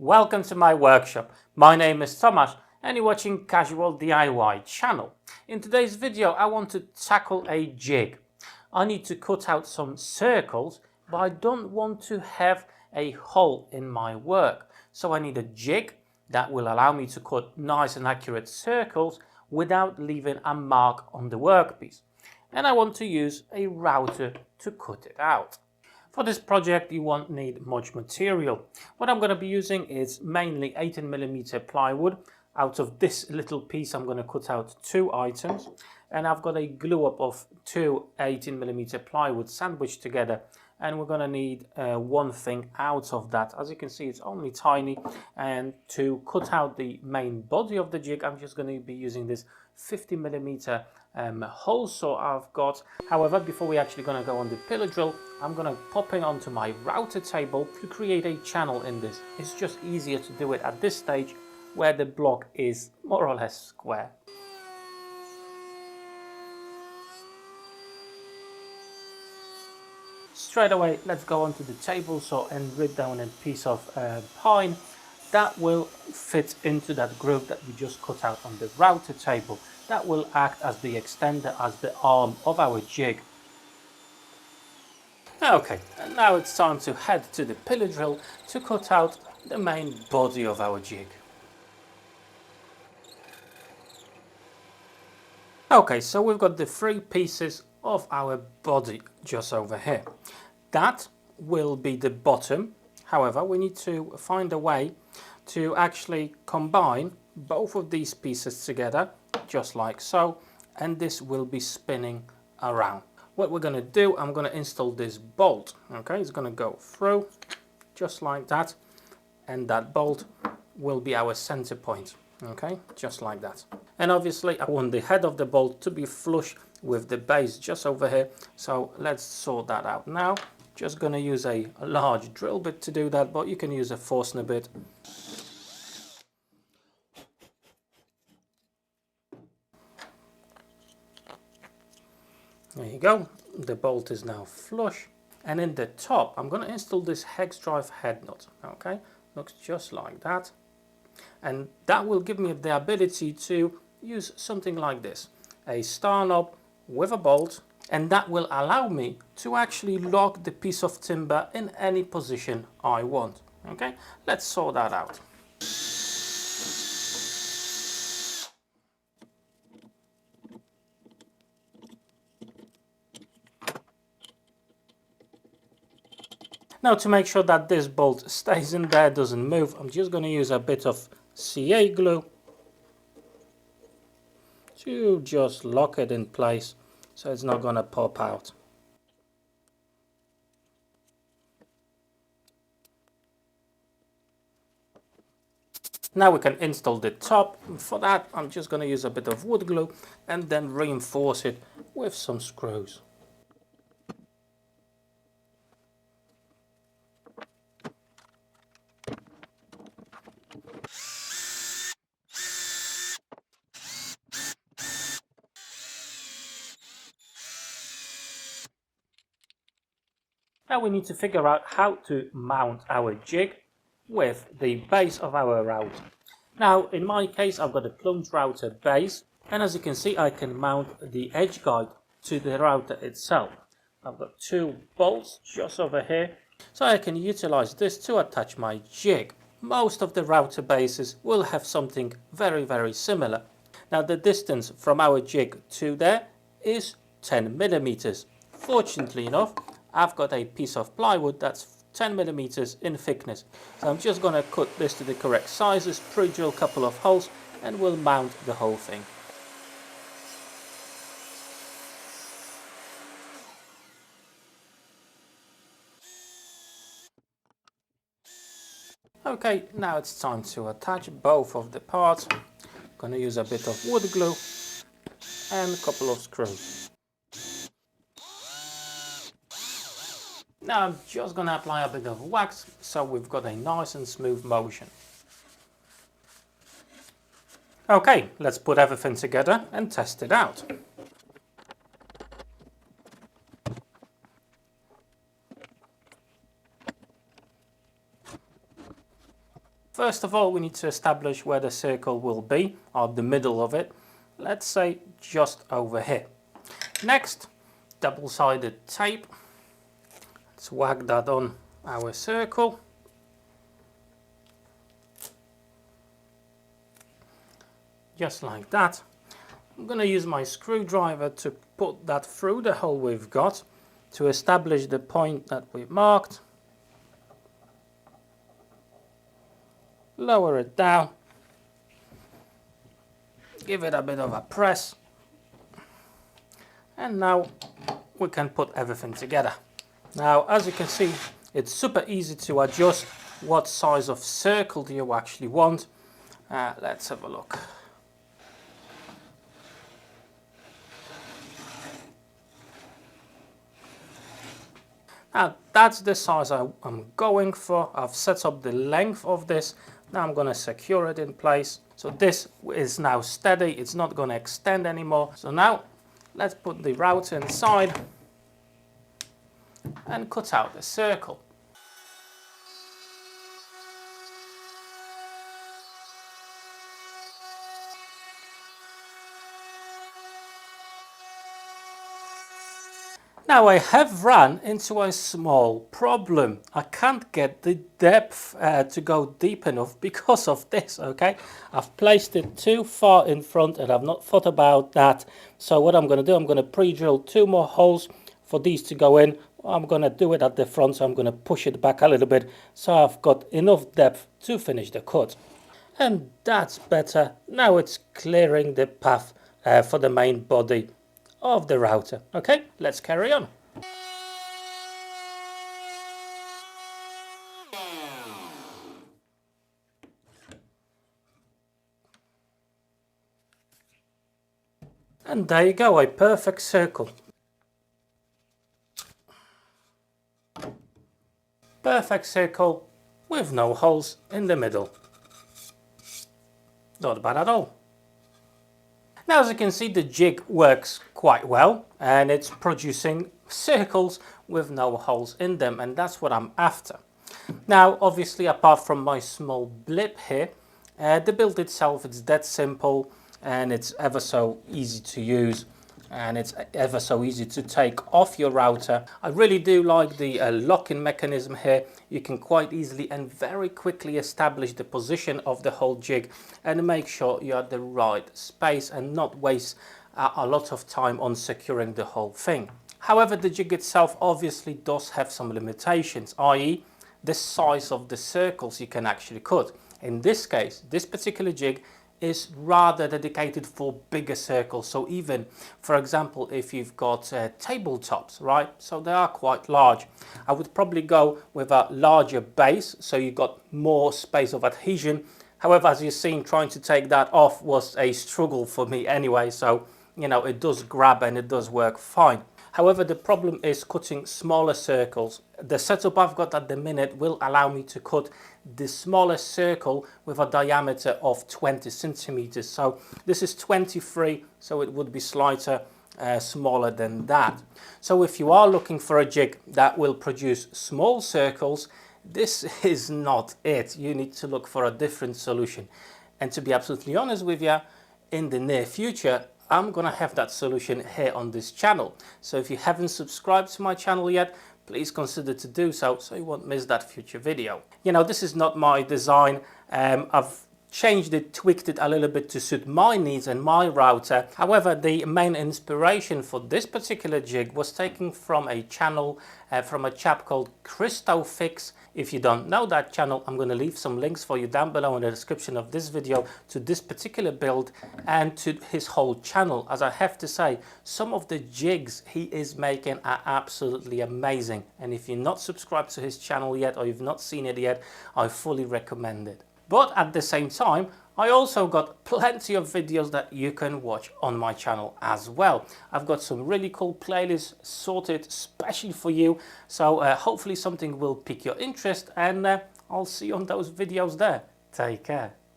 Welcome to my workshop. My name is Tomasz and you're watching Casual DIY channel. In today's video I want to tackle a jig. I need to cut out some circles, but I don't want to have a hole in my work. So I need a jig that will allow me to cut nice and accurate circles without leaving a mark on the workpiece. And I want to use a router to cut it out. For this project you won't need much material. What I'm going to be using is mainly 18mm plywood. Out of this little piece I'm going to cut out two items, and I've got a glue up of two 18mm plywood sandwiched together, and we're going to need one thing out of that. As you can see, it's only tiny, and to cut out the main body of the jig I'm just going to be using this 50mm hole saw I've got. However, before we actually going to go on the pillar drill, I'm going to pop in onto my router table to create a channel in this. It's just easier to do it at this stage where the block is more or less square. Straight away, let's go onto the table saw and rip down a piece of pine that will fit into that groove that we just cut out on the router table. That will act as the extender, as the arm of our jig. Okay, and now it's time to head to the pillar drill to cut out the main body of our jig. Okay, so we've got the three pieces of our body just over here. That will be the bottom. However, we need to find a way to actually combine both of these pieces together, just like so, and this will be spinning around. What we're going to do, I'm going to install this bolt. Okay, it's going to go through just like that, and that bolt will be our center point. Okay, just like that. And obviously I want the head of the bolt to be flush with the base just over here, so let's sort that out now. Just going to use a large drill bit to do that, but you can use a Forstner bit. There you go, the bolt is now flush, and in the top I'm going to install this hex drive head nut. Okay, looks just like that, and that will give me the ability to use something like this, a star knob with a bolt, and that will allow me to actually lock the piece of timber in any position I want. Okay, let's sort that out. Now, to make sure that this bolt stays in there, doesn't move, I'm just going to use a bit of CA glue to just lock it in place so it's not going to pop out. Now we can install the top. For that I'm just going to use a bit of wood glue and then reinforce it with some screws. Now we need to figure out how to mount our jig with the base of our router. Now in my case I've got a plunge router base, and as you can see I can mount the edge guide to the router itself. I've got two bolts just over here, so I can utilize this to attach my jig. Most of the router bases will have something very similar. Now the distance from our jig to there is 10mm. Fortunately enough, I've got a piece of plywood that's 10mm in thickness. So I'm just going to cut this to the correct sizes, pre-drill a couple of holes, and we'll mount the whole thing. Okay, now it's time to attach both of the parts. I'm going to use a bit of wood glue and a couple of screws. Now I'm just going to apply a bit of wax so we've got a nice and smooth motion. Okay, let's put everything together and test it out. First of all, we need to establish where the circle will be, or the middle of it. Let's say just over here. Next, double-sided tape. Let's whack that on our circle. Just like that. I'm going to use my screwdriver to put that through the hole we've got to establish the point that we've marked. Lower it down. Give it a bit of a press. And now we can put everything together. Now, as you can see, it's super easy to adjust what size of circle do you actually want. Let's have a look. Now, that's the size I'm going for. I've set up the length of this. Now I'm going to secure it in place. So this is now steady. It's not going to extend anymore. So now let's put the router inside and cut out the circle. Now I have run into a small problem. I can't get the depth to go deep enough because of this, okay? I've placed it too far in front and I've not thought about that. So what I'm going to do, I'm going to pre-drill 2 more holes for these to go in. I'm going to do it at the front, so I'm going to push it back a little bit so I've got enough depth to finish the cut. And that's better. Now it's clearing the path for the main body of the router. Okay, let's carry on. And there you go, a perfect circle. Perfect circle with no holes in the middle. Not bad at all. Now, as you can see, the jig works quite well and it's producing circles with no holes in them, and that's what I'm after. Now, obviously, apart from my small blip here, the build itself is that simple and it's ever so easy to use and it's ever so easy to take off your router. I really do like the locking mechanism here. You can quite easily and very quickly establish the position of the whole jig and make sure you're at the right space and not waste a lot of time on securing the whole thing. However, the jig itself obviously does have some limitations, i.e. the size of the circles you can actually cut. In this case, this particular jig is rather dedicated for bigger circles. So even, for example, if you've got tabletops, right? So they are quite large. I would probably go with a larger base, so you've got more space of adhesion. However, as you've seen, trying to take that off was a struggle for me anyway. So, you know, it does grab and it does work fine. However, the problem is cutting smaller circles. The setup I've got at the minute will allow me to cut the smallest circle with a diameter of 20 centimeters. So this is 23, so it would be slightly smaller than that. So if you are looking for a jig that will produce small circles, this is not it. You need to look for a different solution. And to be absolutely honest with you, in the near future, I'm going to have that solution here on this channel. So if you haven't subscribed to my channel yet, please consider to do so you won't miss that future video. You know, this is not my design. I've changed it, tweaked it a little bit to suit my needs and my router. However, the main inspiration for this particular jig was taken from a channel from a chap called Fix. If you don't know that channel, I'm going to leave some links for you down below in the description of this video to this particular build and to his whole channel. As I have to say, some of the jigs he is making are absolutely amazing, and if you're not subscribed to his channel yet or you've not seen it yet, I fully recommend it. But at the same time, I also got plenty of videos that you can watch on my channel as well. I've got some really cool playlists sorted especially for you, so hopefully something will pique your interest, and I'll see you on those videos there. Take care.